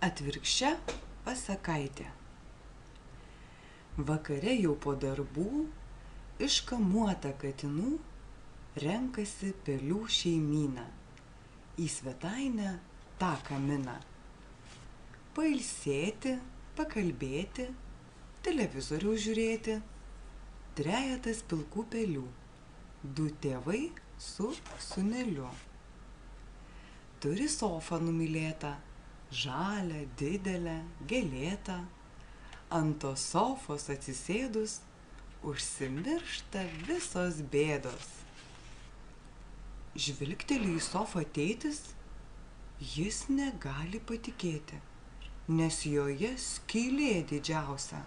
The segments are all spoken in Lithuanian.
Atvirkščia pasakaitė. Vakare jau po darbų iškamuota katinų renkasi pelių šeimyna. Į svetainę tą kaminą. Pailsėti, pakalbėti, televizorių žiūrėti. Trejetas pilkų pelių. 2 tėvai su sūneliu. Turi sofą numylėtą, žalią, didelę, gėlėtą. Ant tos sofos atsisėdus, užsimiršta visos bėdos. Žvilgteli į sofą tėtis, jis negali patikėti, nes joje skylė didžiausia.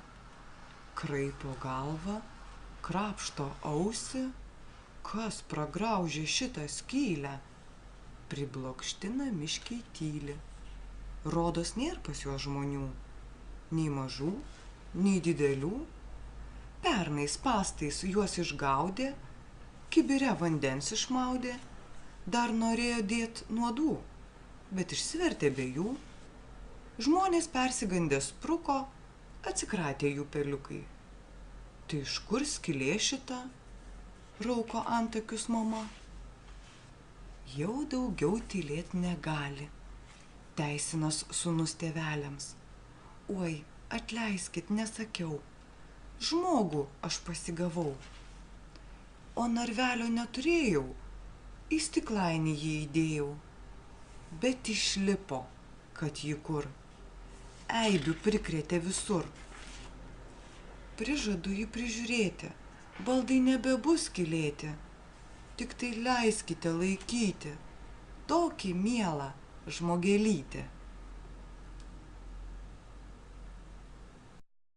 Kraipo galvą, krapšto ausį, kas pragraužė šitą skylę. Priblokština miškiai tyli. Rodos nėr pas juos žmonių, nei mažų, nei didelių. Pernai spąstais juos išgaudė, kibire vandens išmaudė, dar norėjo dėt nuodų, bet išsivertė be jų. Žmonės persigandę spruko, atsikratė jų peliukai. Tai iš kur skylė šita? Rauko antakius mama. Jau daugiau tylėt negali, teisinas sūnus tėveliams. Oi, atleiskit, nesakiau. Žmogų aš pasigavau. O narvelio neturėjau, į stiklainį jį įdėjau. Bet išlipo, kad jį kur. Eibių prikrėtė visur. Prižadu jį prižiūrėti, baldai nebebus skylėti. Tik tai leiskite laikyti tokį mielą žmogelytį.